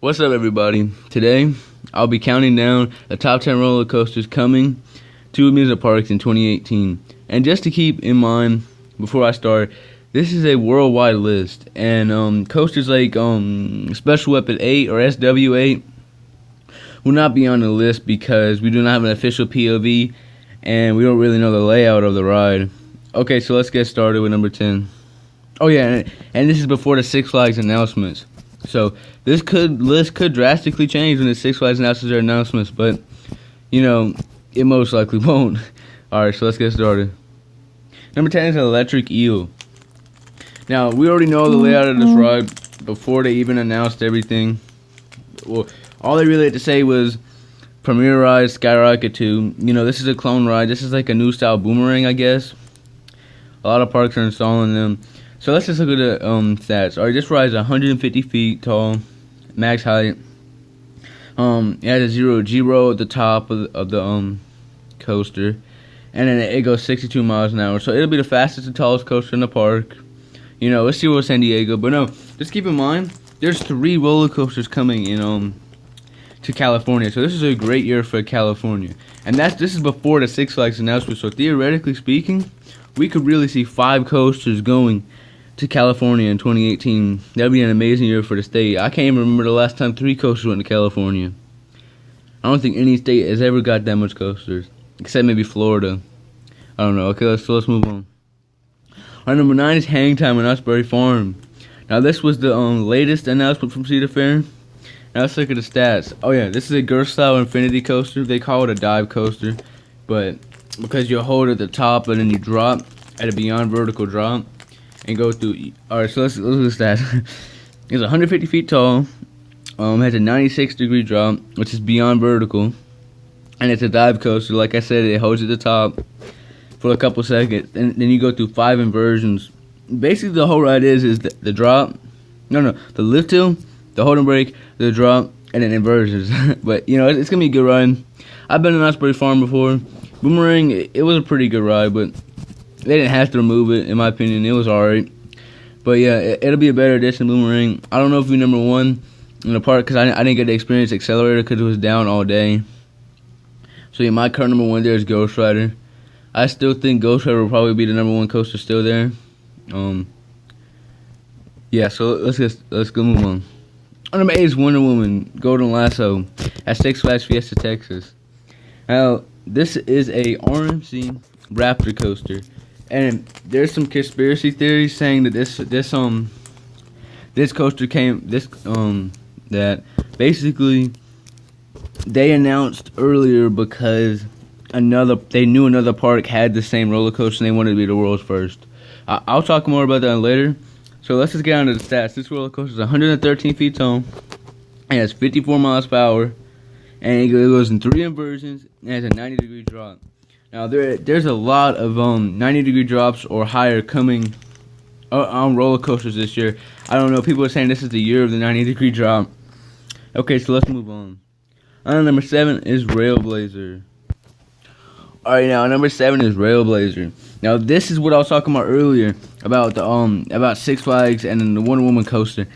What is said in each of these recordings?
What's up, everybody? Today, I'll be counting down the top 10 roller coasters coming to amusement parks in 2018. And just to keep in mind, before I start, this is a worldwide list. And coasters like Special Weapon 8 or SW8 will not be on the list because we do not have an official POV and we don't really know the layout of the ride. Okay, so let's get started with number 10. Oh yeah, and this is before the Six Flags announcements. So this list could drastically change when the Six Flags announces their announcements, but it most likely won't. Alright, so let's get started. Number 10 is Electric Eel. Now, we already know the layout of this ride before they even announced everything. Well, all they really had to say was Premier Ride, Skyrocket 2. This is a clone ride. This is like a new style boomerang, I guess. A lot of parks are installing them. So let's just look at the stats. Alright, this ride is 150 feet tall, max height. It has a 0 G-roll at the top of the coaster, and then it goes 62 miles an hour. So it'll be the fastest and tallest coaster in the park. Let's see what San Diego. But no, just keep in mind, there's 3 roller coasters coming in to California. So this is a great year for California, and this is before the Six Flags announcement. So theoretically speaking, we could really see 5 coasters going to California in 2018. That'd be an amazing year for the state. I can't even remember the last time 3 coasters went to California. I don't think any state has ever got that much coasters, except maybe Florida. I don't know. Okay, let's move on. Our number 9 is Hang Time in Osprey Farm. Now this was the latest announcement from Cedar Fair. Now let's look at the stats. Oh yeah, this is a Gerstlauer Infinity coaster. They call it a dive coaster, but because you hold at the top and then you drop at a beyond vertical drop and go through. Alright, so let's look at the stats. It's 150 feet tall, has a 96-degree drop, which is beyond vertical, and it's a dive coaster. Like I said, it holds at the top for a couple seconds, and then you go through 5 inversions. Basically, the whole ride is the drop, the lift hill, the hold and brake, the drop, and then inversions. But it's gonna be a good ride. I've been in Osprey Farm before. Boomerang, it was a pretty good ride, but they didn't have to remove it, in my opinion. It was alright. But yeah, it'll be a better addition to Boomerang. I don't know if we number 1 in the park because I didn't get to experience Accelerator because it was down all day. So yeah, my current number 1 there is Ghost Rider. I still think Ghost Rider will probably be the number 1 coaster still there. Yeah, so let's go move on. Number 8 is Wonder Woman Golden Lasso at Six Flags Fiesta Texas. Now, this is a RMC Raptor coaster, and there's some conspiracy theories saying that this coaster that basically they announced earlier because they knew another park had the same roller coaster and they wanted to be the world's first. I'll talk more about that later. So let's just get on to the stats. This roller coaster is 113 feet tall and has 54 miles per hour, and it goes in 3 inversions and has a 90-degree drop. Now there's a lot of 90-degree drops or higher coming on roller coasters this year. I don't know. People are saying this is the year of the 90-degree drop. Okay, so let's move on. Number 7 is Railblazer. Alright, now number 7 is Railblazer. Now this is what I was talking about earlier about the about Six Flags and then the Wonder Woman coaster.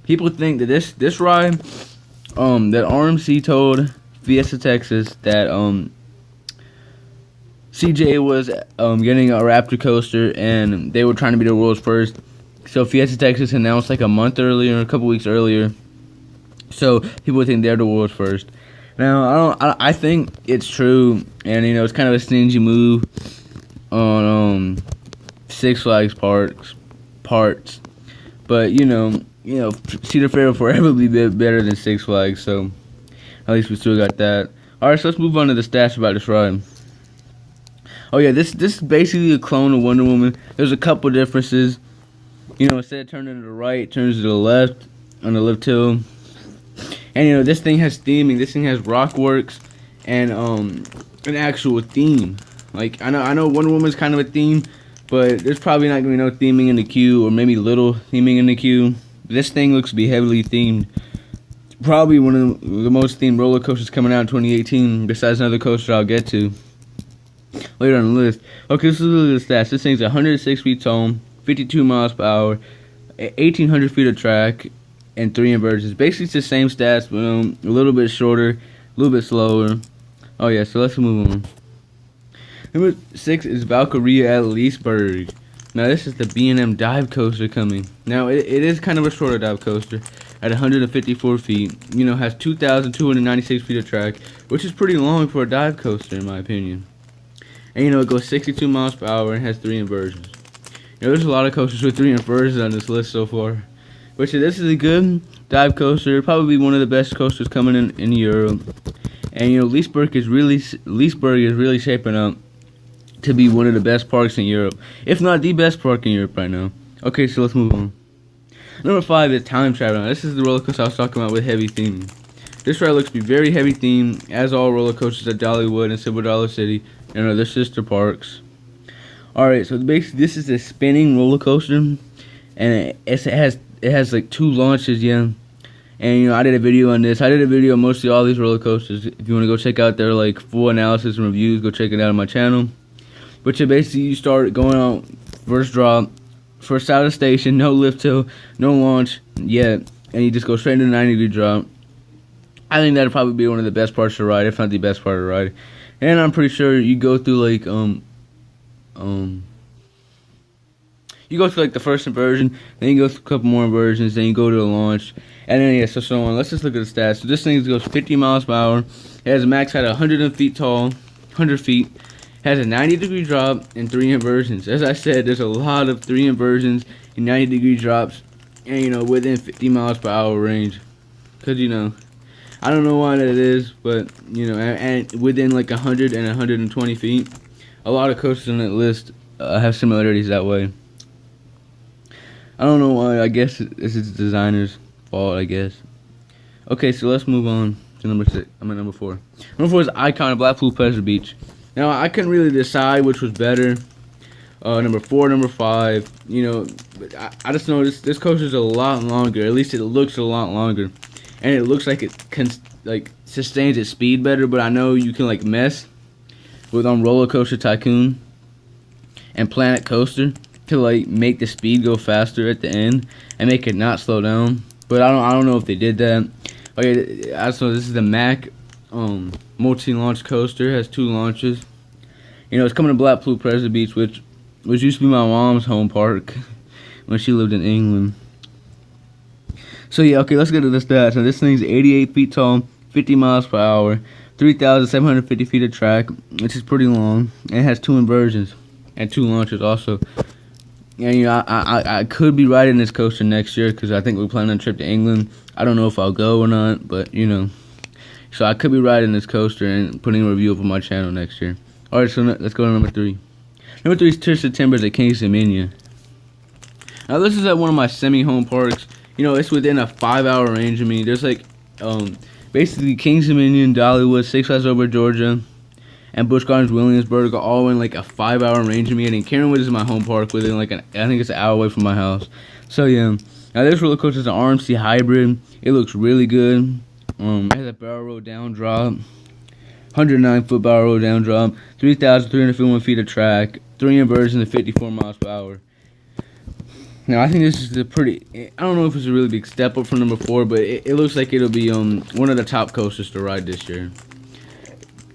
People think that this ride that RMC told Fiesta Texas that CJ was getting a Raptor coaster and they were trying to be the world's first. So Fiesta Texas announced like a month earlier, a couple weeks earlier. So people think they're the world's first. Now I think it's true, and it's kind of a stingy move on Six Flags parts. But Cedar Fair will forever be better than Six Flags. So at least we still got that. All right, so let's move on to the stats about this ride. Oh yeah, this is basically a clone of Wonder Woman. There's a couple differences. Instead of turning to the right, it turns to the left on the lift hill. And this thing has theming. This thing has Rockworks and an actual theme. Like I know Wonder Woman's kind of a theme, but there's probably not gonna be no theming in the queue, or maybe little theming in the queue. This thing looks to be heavily themed. Probably one of the most themed roller coasters coming out in 2018, besides another coaster I'll get to later on the list. Okay, so look at the stats. This thing's 106 feet tall, 52 miles per hour, 1,800 feet of track, and 3 inversions. Basically, it's the same stats, but a little bit shorter, a little bit slower. Oh yeah, so let's move on. Number 6 is Valkyria at Leesburg. Now this is the B&M dive coaster coming. Now it is kind of a shorter dive coaster at 154 feet. You know, has 2,296 feet of track, which is pretty long for a dive coaster in my opinion. And you know, it goes 62 miles per hour and has 3 inversions. You know, there's a lot of coasters with 3 inversions on this list so far. Which this is a good dive coaster, probably one of the best coasters coming in Europe. And you know, Leesburg is really shaping up to be one of the best parks in Europe, if not the best park in Europe right now. Okay, so let's move on. Number 5 is Time Traveler. This is the roller coaster I was talking about with heavy theming. This ride looks to be very heavy themed, as all roller coasters at Dollywood and Silver Dollar City and other sister parks. Alright, so basically this is a spinning roller coaster, and it has like 2 launches, yeah. And you know, I did a video on this. I did a video on mostly all these roller coasters. If you want to go check out their like full analysis and reviews, go check it out on my channel. But basically you start going out first drop, first out of the station, no lift hill, no launch yet, and you just go straight into the 90-degree drop. I think that'd probably be one of the best parts to ride, if not the best part of the ride. And I'm pretty sure you go through like you go through like the first inversion, then you go through a couple more inversions, then you go to the launch, and then yeah, so on. Let's just look at the stats. So this thing goes 50 miles per hour. It has a max height of 100 feet tall, 100 feet. Has a 90-degree drop and 3 inversions. As I said, there's a lot of 3 inversions and 90-degree drops, and you know, within 50 miles per hour range. Cause you know, I don't know why that is, but you know, and within like 100 and 120 feet, a lot of coasters on that list have similarities that way. I don't know why. I guess it's its designer's fault, I guess. Okay, so let's move on to number 6. I'm at number 4. Number 4 is Icon of Blackpool Pleasure Beach. Now, I couldn't really decide which was better, number 4, number 5, you know, but I just know this coaster is a lot longer. At least it looks a lot longer, and it looks like it can like sustains its speed better. But I know you can like mess with Roller Coaster Tycoon and Planet Coaster to like make the speed go faster at the end and make it not slow down. But I don't know if they did that. Okay, I just know this is the Mack multi-launch coaster. It has 2 launches. You know, it's coming to Blackpool Pleasure Beach, which used to be my mom's home park when she lived in England. So yeah, okay, let's get to the stats. So this thing's 88 feet tall, 50 miles per hour, 3,750 feet of track, which is pretty long. And it has 2 inversions and 2 launches also. And you know, I could be riding this coaster next year because I think we're planning a trip to England. I don't know if I'll go or not, but you know. So I could be riding this coaster and putting a review up on my channel next year. Alright, so let's go to number 3. Number 3 is Twisted Timbers at Kings Dominion. Now this is at one of my semi-home parks. You know, it's within a 5-hour range of me. There's like, basically Kings Dominion, Dollywood, Six Flags Over Georgia, and Busch Gardens Williamsburg are all in like a 5-hour range of me. And then Caronwood is my home park within like I think it's an hour away from my house. So yeah, now this roller coaster is an RMC hybrid. It looks really good. It has a barrel roll down drop, 109-foot barrel roll down drop, 3,351 feet of track, 3 inversions at 54 miles per hour. Now I think this is a pretty, I don't know if it's a really big step up from number 4, but it looks like it'll be one of the top coasters to ride this year.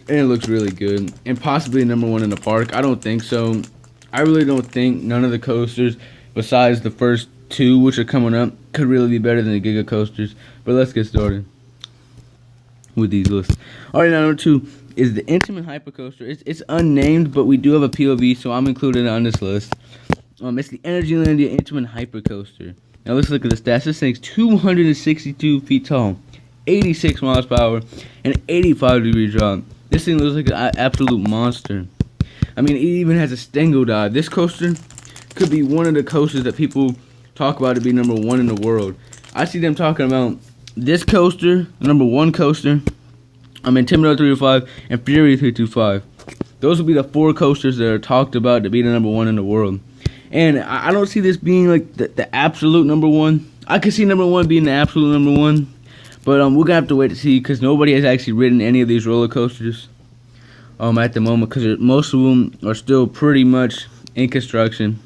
And it looks really good, and possibly number 1 in the park. I don't think so. I really don't think none of the coasters besides the first 2 which are coming up could really be better than the Giga coasters. But let's get started with these lists. Alright, now number 2 is the Intamin Hypercoaster. It's unnamed, but we do have a POV, so I'm including it on this list. It's the Energylandia Intamin Hypercoaster. Now let's look at the stats. This thing's 262 feet tall, 86 miles per hour, and 85-degree drop. This thing looks like an absolute monster. I mean, it even has a Stengo dive. This coaster could be one of the coasters that people talk about to be number 1 in the world. I see them talking about this coaster, number 1 coaster, Intimidator 305 and Fury 325. Those will be the 4 coasters that are talked about to be the number 1 in the world. And I don't see this being like the absolute number 1. I could see number 1 being the absolute number 1. But we're gonna have to wait to see because nobody has actually ridden any of these roller coasters at the moment because most of them are still pretty much in construction.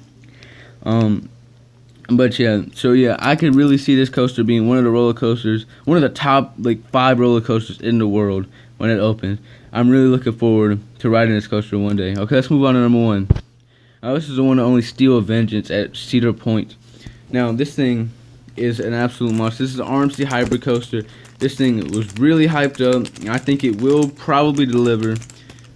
But yeah, so yeah, I could really see this coaster being one of the roller coasters, one of the top like 5 roller coasters in the world when it opens. I'm really looking forward to riding this coaster one day. Okay, let's move on to number 1. This is the one to only Steel of Vengeance at Cedar Point. Now, this thing is an absolute monster. This is an RMC hybrid coaster. This thing was really hyped up. I think it will probably deliver.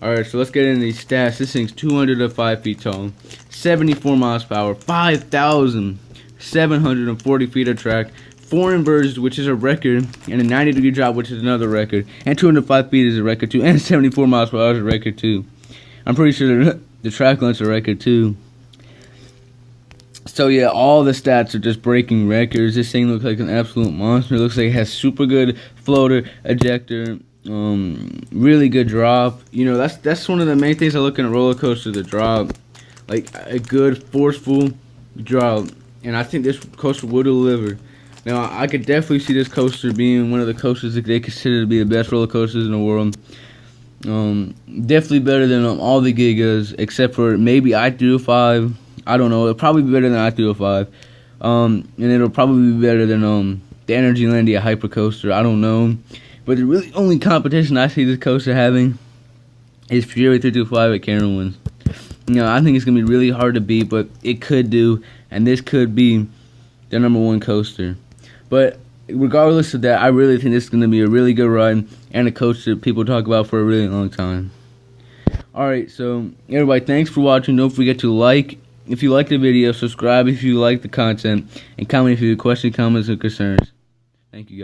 Alright, so let's get into these stats. This thing's 205 feet tall, 74 miles per hour, 5,740 feet of track, 4 inversions, which is a record, and a 90-degree drop, which is another record, and 205 feet is a record too, and 74 miles per hour is a record too. I'm pretty sure the track length's a record too. So yeah, all the stats are just breaking records. This thing looks like an absolute monster. It looks like it has super good floater, ejector, really good drop. You know, that's one of the main things I look in a roller coaster, the drop. Like a good forceful drop. And I think this coaster will deliver. Now, I could definitely see this coaster being one of the coasters that they consider to be the best roller coasters in the world. Definitely better than all the Gigas, except for maybe I-305. I don't know. It'll probably be better than I-305. And it'll probably be better than the Energylandia Hyper Coaster. I don't know. But the really only competition I see this coaster having is Fury 325 at Carowinds. You know, I think it's going to be really hard to beat, but it could do. And this could be the number 1 coaster. But regardless of that, I really think this is going to be a really good ride and a coaster that people talk about for a really long time. Alright, so everybody, thanks for watching. Don't forget to like if you like the video, subscribe if you like the content, and comment if you have questions, comments, or concerns. Thank you, guys.